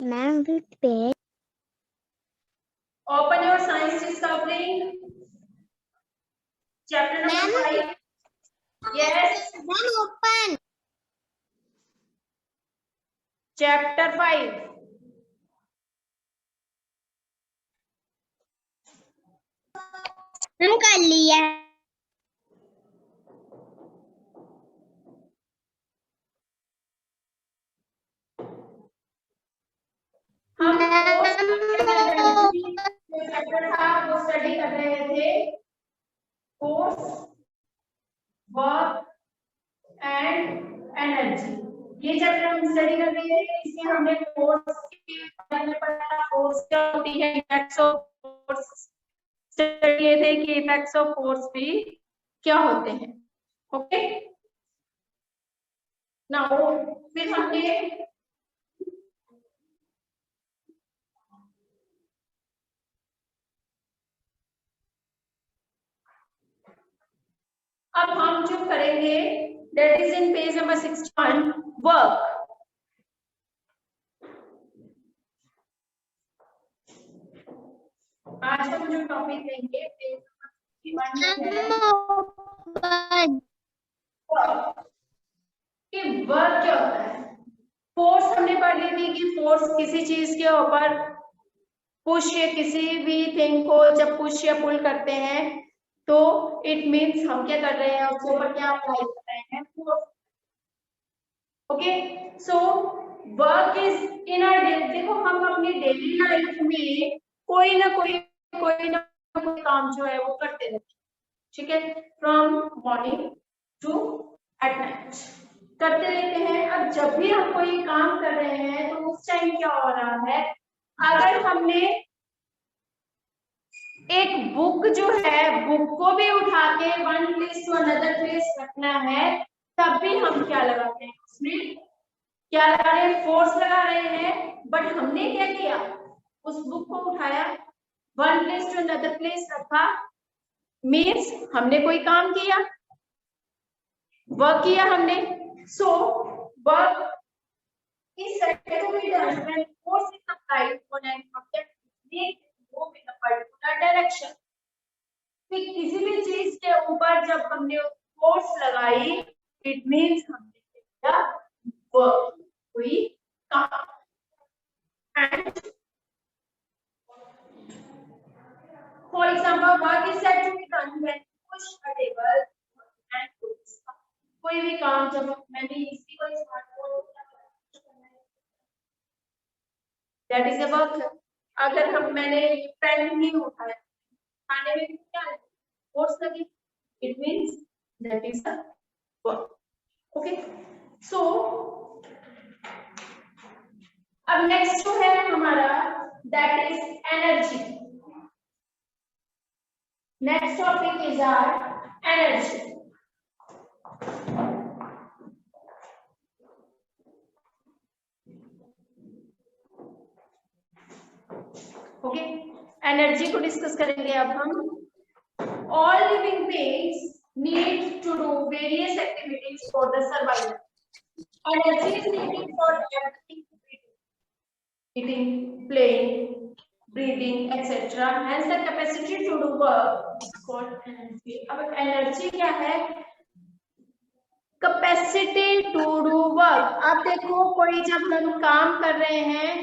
Ma'am, we pay. Open your science discovery. Chapter number 5. Yes. Ma'am, open. Chapter 5. हम कर लिया. हम chapter था वो स्टडी कर रहे थे. Force, work and energy. ये चैप्टर हम स्टडी कर रहे थे. इसमें हमने फोर्स के बारे में पढ़ा. फोर्स क्या होती है, इफेक्ट्स ऑफ फोर्स स्टडी किए थे कि इफेक्ट्स ऑफ फोर्स भी क्या होते हैं. ओके. नाउ फिर हमने अब हम जो करेंगे that is in page number 61 work. आज हम जो टॉपिक लेंगे पेज कि वर्क क्या होता है. फोर्स हमने पढ़ ली थी कि फोर्स किसी चीज के ऊपर पुश या किसी भी थिंग को जब पुश या पुल करते हैं तो इट मीन्स हम क्या कर रहे हैं, उसके ऊपर क्या अप्लाई कर रहे हैं, force. Okay. So work is in our daily. देखो हम अपनी डेली लाइफ में कोई ना कोई काम जो है वो करते रहते हैं. ठीक है. From morning to at night करते रहते हैं. अब जब भी हम कोई काम कर रहे हैं तो उस टाइम क्या हो रहा है, अगर हमने एक बुक जो है बुक को भी उठा के one place to another place रखना है, तब भी हम क्या लगाते हैं, उसमें क्या लगा रहे हैं, फोर्स लगा रहे हैं. बट हमने क्या किया, उस बुक को उठाया, one place to another place रखा, मीन्स हमने कोई काम किया, वर्क किया हमने. So work is said to be done when force is applied on an object make it move in a particular direction. फिर किसी भी चीज के ऊपर जब हमने फोर्स लगाई इट मीन्स हमने किया वर्क, कोई काम. And for example work is said to be done when push a table and push. कोई भी काम जब मैंने इसकी कोई smartphone that is a work. अगर मैंने पेन नहीं उठाया, खाने में क्या है, फोर्स लगी, it means that is a work. Okay. So अब नेक्स्ट जो है हमारा that is energy. Next topic is our energy. Okay. Energy को डिस्कस करेंगे अब हम. All living beings need to do various activities for the survival. Energy is needed for everything: eating, playing, breathing, etc. Hence, the capacity to do work is called energy. अब energy क्या है? Capacity to do work. अब देखो कोई जब हम काम कर रहे हैं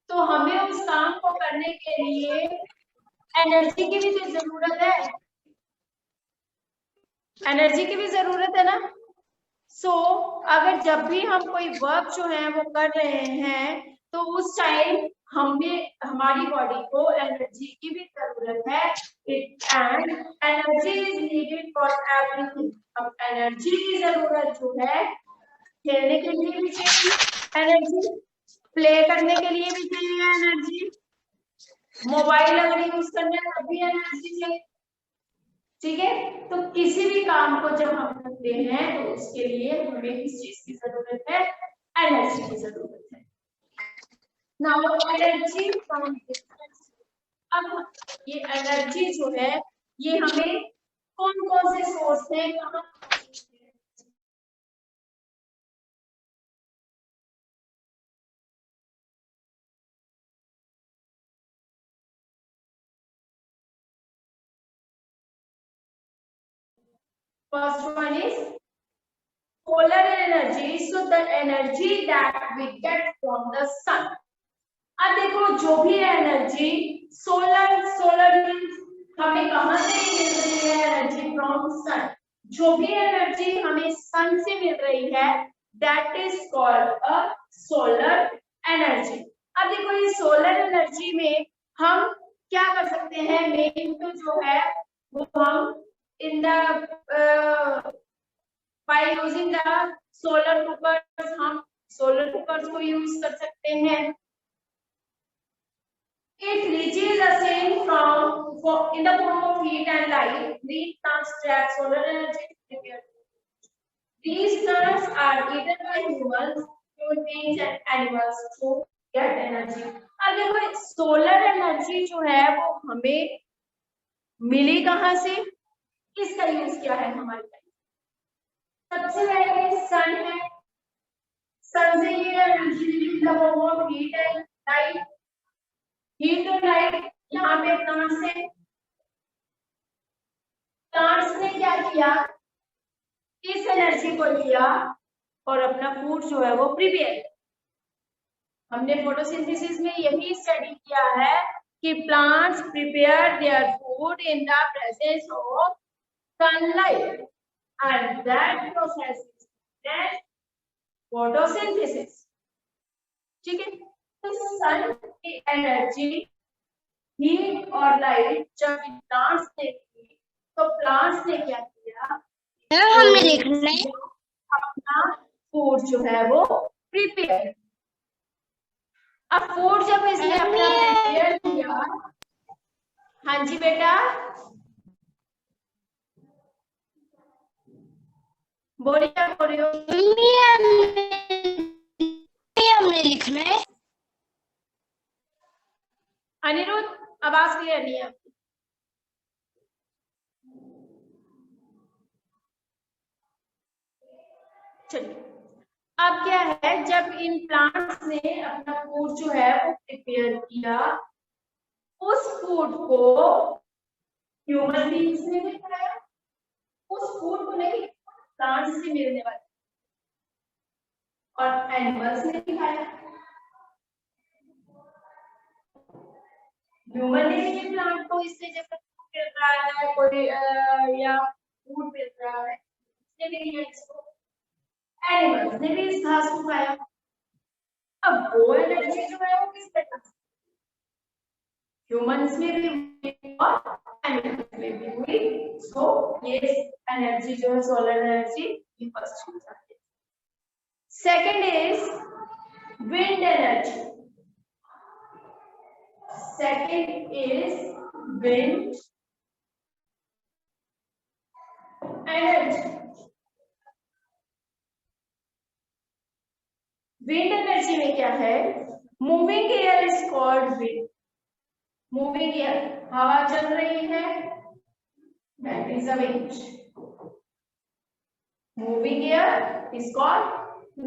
तो हमें उस काम को करने के लिए एनर्जी की भी तो जरूरत है. एनर्जी की भी जरूरत है ना. सो अगर जब भी हम कोई वर्क जो है वो कर रहे हैं तो उस टाइम हमें हमारी बॉडी को एनर्जी की भी जरूरत है. And energy is needed for everything. अब एनर्जी की जरूरत जो है खेलने के लिए भी चाहिए एनर्जी, प्ले करने के लिए भी चाहिए एनर्जी, मोबाइल अगर यूज करना है तब भी एनर्जी चाहिए. ठीक है. तो किसी भी काम को जब हम करते हैं तो उसके लिए हमें किस चीज की जरूरत है, एनर्जी की जरूरत है. Now energy from different. अब ये एनर्जी जो है ये हमें कौन कौन से सोर्स है, कहाँ First one is solar energy. So the energy that we get from the sun. अब देखो जो भी एनर्जी सोलर मीन्स हमें कहां से मिल रही है एनर्जी फ्रॉम सन. जो भी एनर्जी हमें सन से मिल रही है that is called a solar energy. अब देखो ये सोलर एनर्जी में हम क्या कर सकते हैं. मेन तो जो है वो हम in the by using the solar cookers हम सोलर कुकर्स को यूज कर सकते हैं. It reaches us in in the form of heat and light. These plants trap solar energy to prepare. These plants are eaten by humans, human beings and animals to get energy. अब देखो solar energy जो है वो हमें मिली कहाँ से. इसका use क्या है हमारे पास. सबसे पहले सन है. सन से ये energy in the form of heat and light. Heat और लाइट यहाँ पे प्लांट्स ने क्या किया. इस एनर्जी को लिया और अपना फूड जो है वो प्रिपेयर. हमने फोटोसिंथेसिस में यही स्टडी किया है कि plants prepare their food in the presence of sunlight and that process is known photosynthesis. ठीक है. तो सन की एनर्जी हीट और लाइट जब प्लांट्स ने की तो प्लांट्स ने क्या किया. हमने लिखना है अपना फूड जो है वो प्रिपेयर. अब फूड जब इसने अपना प्रिपेयर किया. हाँ जी बेटा बोलिए क्या बोल रही हो. हमने लिखना है. अनिरुद्ध आवाज क्लियर नहीं है. चलिए अब क्या है जब इन प्लांट्स ने अपना फूड जो है वो प्रिपेयर किया उस फूड को ह्यूमन बीइंग्स ने भी खाया. उस फूड को नहीं प्लांट्स से मिलने वाले और एनिमल्स ने भी खाया. ह्यूमन ने भी प्लांट को इससे जैसे मिल रहा है कोई या फूड मिल रहा है इसने भी लिया इसको. एनिमल्स ने भी इस घास को खाया. अब वो एनर्जी जो है वो किससे ह्यूमंस में भी हुई और एनिमल्स में भी हुई. सो ये एनर्जी जो है सोलर एनर्जी ये फर्स्ट यूज आती है. Second is wind energy. Second is wind energy. Wind energy में क्या है. Moving air is called wind. Moving air हवा चल रही है that is a wind. Moving air is called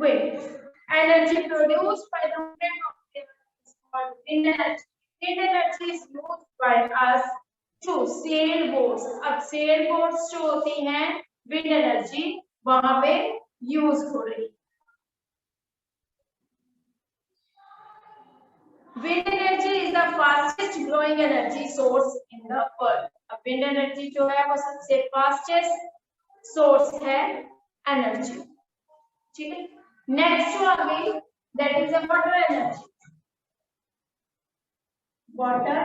wind. Energy produced by the movement of air is called wind energy. Wind energy is used by us to sail boats. अब sail boats जो होती हैं wind energy वहां पे use हो रही है. Wind energy is the fastest growing energy source in the world. अब wind energy जो है वो सबसे fastest source है energy. ठीक है. Next जो आ गई that is the water energy. Water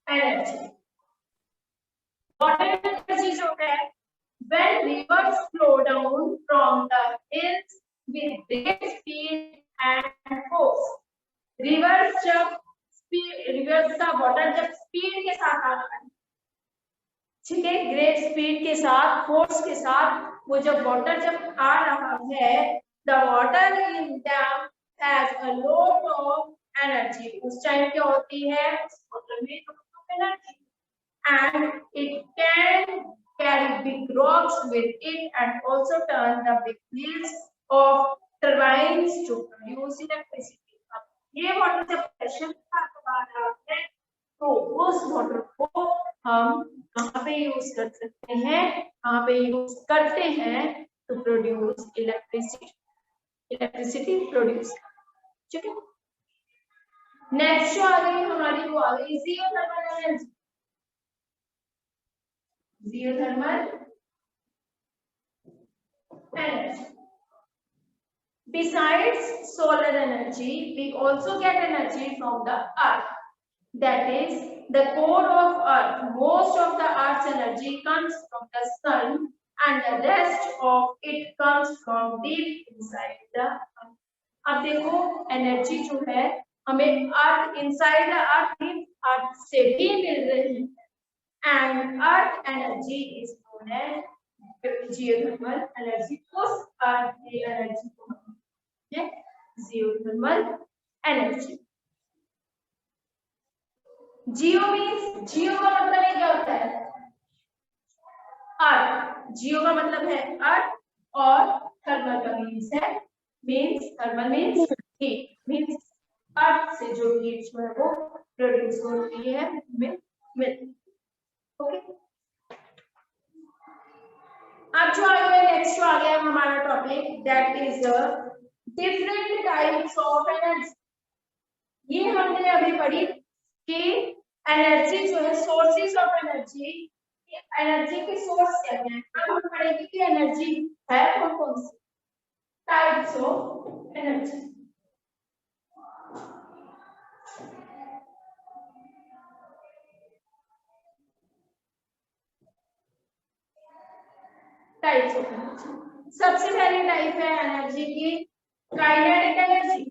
energy. Water energy जो है when rivers flow down from the hills with great speed and force. Rivers जब rivers का water जब speed के साथ आ रहा है, ठीक है, great speed के साथ force के साथ वो जब water जब आ रहा है, the water in dam has a lot of energy. उस टाइम क्या होती है उस वाटर में energy and it can carry big rocks with it and also turn the big wheels of turbines to produce electricity. ये water जब pressure का आ रहा है तो उस वाटर को हम कहाँ पे इलेक्ट्रिसिटी प्रोड्यूस। ठीक है, नेक्स्ट जो आ गई हमारी वो आ गई geothermal energy. Geothermal energy, besides solar energy we also get energy from the earth, that is the core of earth. Most of the earth's energy comes from the sun and the rest of it comes from deep inside the earth. अब देखो energy जो है हमें earth, inside the earth means earth से भी मिल रही है, and earth energy is known as geothermal energy. उस अर्थ की एनर्जी को हम geothermal energy. Geo means, geo का मतलब है क्या होता है? अर्थ। जियो का मतलब है अर्थ और थर्मल का मीन्स है, means thermal means heat, means earth से जो हीट जो है वो प्रोड्यूस होती है मिल। ओके, अब जो आ गया नेक्स्ट जो आ गया हमारा topic, that is different types of energy. ये हमने अभी पढ़ी कि एनर्जी जो है, सोर्सेस ऑफ एनर्जी, एनर्जी के सोर्स क्या है। अब हम पढ़ेंगे कि एनर्जी है कौन कौन सी, types of energy. Types of energy, सबसे पहली टाइप है एनर्जी की kinetic energy.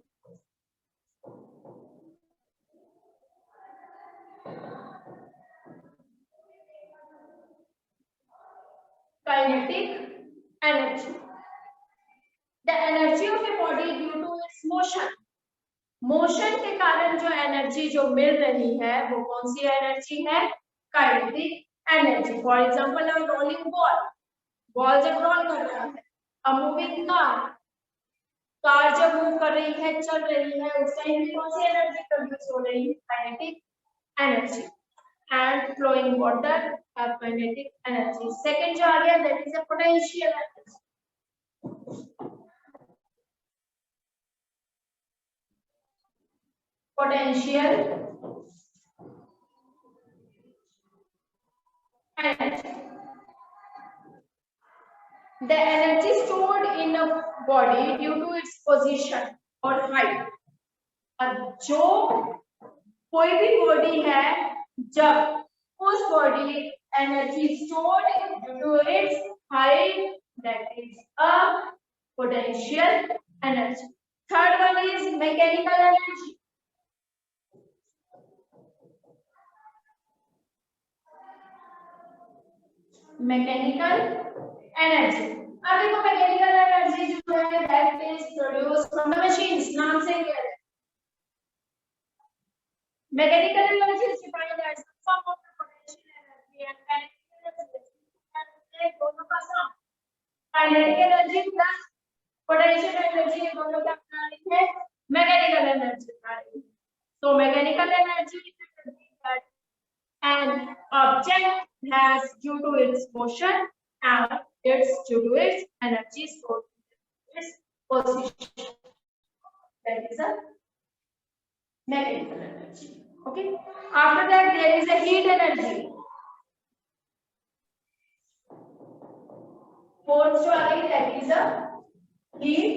Kinetic energy, the energy of a body due to its motion. Motion के कारण जो एनर्जी जो मिल रही है वो कौन सी एनर्जी है? Kinetic energy. For example a rolling ball, ball जब रोल कर रहा है, अ मूविंग कार, कार जब मूव कर रही है, चल रही है, उस टाइम भी कौन सी एनर्जी प्रोड्यूस हो रही है? Kinetic energy. And flowing water have kinetic energy. Second जो आ गया that is a potential energy. Potential energy, the energy stored in a body due to its position or height। और जो कोई भी बॉडी है, जब उस body energy stored due to its height, that is a potential energy। third one is mechanical energy। Mechanical energy, अब देखो mechanical energy जो है that is produce from the machines. नाम से क्या है? Mechanical energy is defined as the sum of the potential energy and kinetic energy. दोनों का sum, kinetic energy plus potential energy, ये दोनों का प्रोडक्ट है मैकेनिकल एनर्जी। तो mechanical energy is that an object has due to its motion and it's due to its energy stored in its position, that is a mechanical energy। Okay, after that there is a heat energy। fourth जो आ गई that is a heat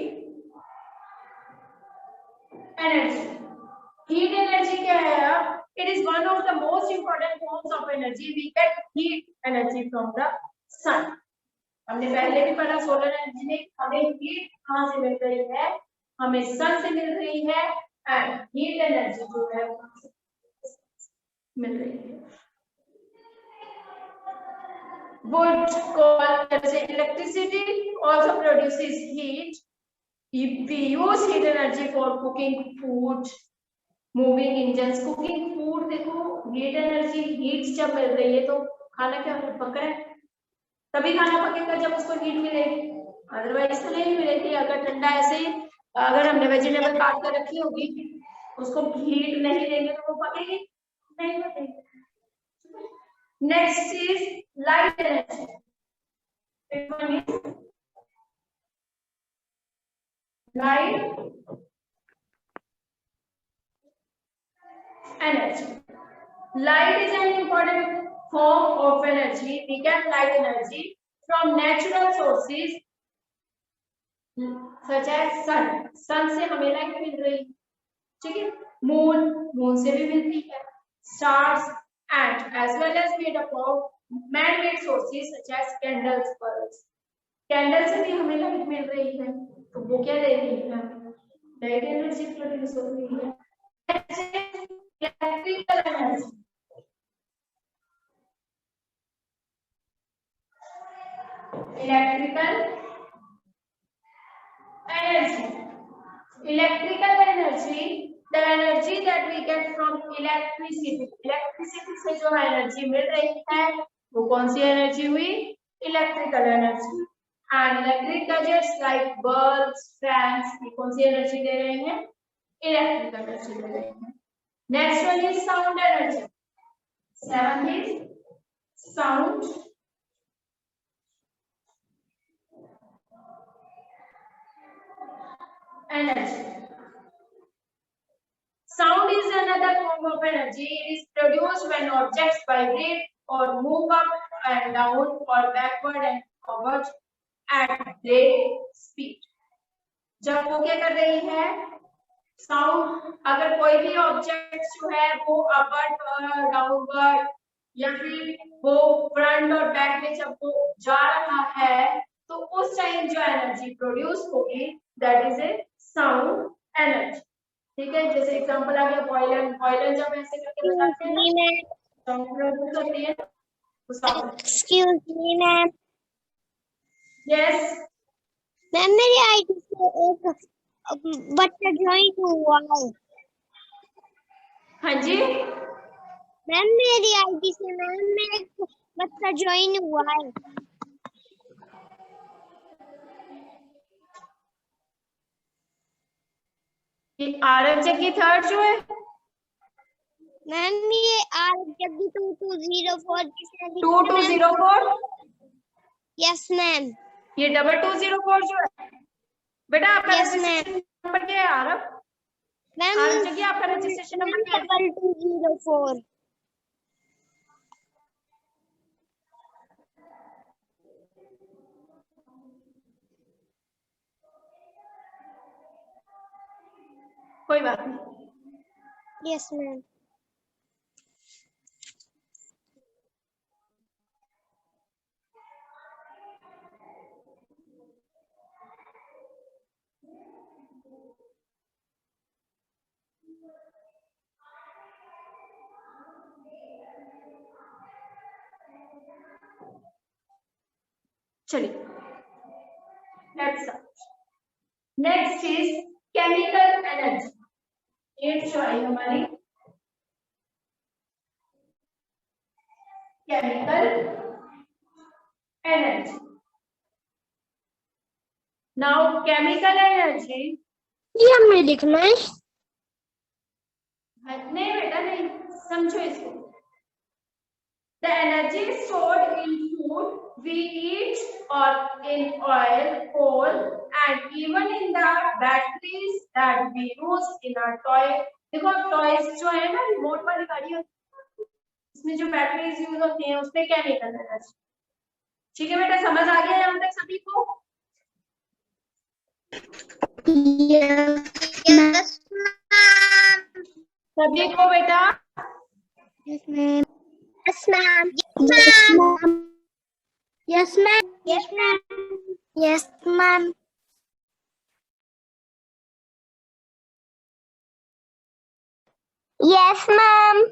energy। heat energy क्या है यार? It is one of the most important forms of energy। We get heat energy from the sun। हमने पहले भी पढ़ा solar energy में हमें हीट कहाँ से मिल रही है? हमें सन से मिल रही है, एंड हीट एनर्जी जो है मिल रही है। Wood, coal, electricity also produces heat। We use heat energy for cooking food, moving engines, cooking food. देखो हीट एनर्जी, हीट जब मिल रही है तो खाना क्या पक रहा है, तभी खाना पकेगा जब उसको हीट मिलेगी, अदरवाइज तो नहीं मिलेगी। अगर ठंडा ऐसे ही अगर हमने वेजिटेबल काट कर रखी होगी, उसको हीट नहीं देंगे तो वो पकेगी नहीं पकेगी। Next is light energy. light energy. Light is an important form of energy. We get light energy from natural sources such as sun. sun से हमें लाइट मिल रही है, ठीक है. मून से भी मिलती है. stars and as well as made up of man-made sources such as candles, bulbs. Candle से भी हमें लाइट मिल रही है, तो वो क्या दे रही है, लाइट एनर्जी प्रोड्यूस हो रही है. Electrical energy. Electrical energy. Electrical energy, the energy that we get from electricity. Electricity से जो energy मिल रही है, वो कौन सी energy हुई? Electrical energy. And electric gadgets like bulbs, fans, ये कौन सी energy दे रहे हैं? Electrical energy दे रहे हैं. Next one is sound energy. 7 is sound energy. Sound is another form of energy. It is produced when objects vibrate or move up and down or backward and forward at great speed. जब वो क्या कर रही है, sound, अगर कोई भी object जो है वो अपवर्ड डाउनवर्ड या फिर वो फ्रंट और बैक में जब वो जा रहा है, तो उस टाइम जो एनर्जी प्रोड्यूस होगी, that is a sound energy. ठीक है, जैसे एग्जांपल आ गया वॉयलिन. वॉयलिन जब ऐसे करके बजाते हैं साउंड प्रोड्यूस होती है. Excuse me ma'am. Yes ma'am मेरी आईडी से एक बच्चा ज्वाइन हुआ है. हाँ जी, मैम मेरी आईडी से मैम एक बच्चा ज्वाइन हुआ है. ये आरएफ जगह थर्ड जो है, मैम ये RFW 2204 2204. Yes ma'am. ये 2204 जो है बेटा, आपका Yes, रजिस्ट्रेशन नंबर क्या है? आरएफ मैम आरएफ जगह आपका रजिस्ट्रेशन नंबर क्या है? 2204. कोई बात नहीं. Yes ma'am. चलिए नेक्स्ट इज केमिकल एनर्जी. 8 जो आई हमारी chemical energy. Now chemical energy, ये हमें लिखना है. नहीं बेटा नहीं, समझो इसको. The energy stored in food we eat or in oil, coal and even in the batteries that we use in our toy. देखो टॉयज जो है ना, रिमोट वाली गाड़ी होती है, उसमें जो बैटरीज यूज होती हैं उसमें केमिकल एनर्जी. ठीक है बेटा, समझ आ गया यहाँ तक सभी को? यस सभी को बेटा? Yes ma'am. Yes ma'am. Yes ma'am. Yes ma'am. Yes ma'am. Yes ma'am. Yes ma'am.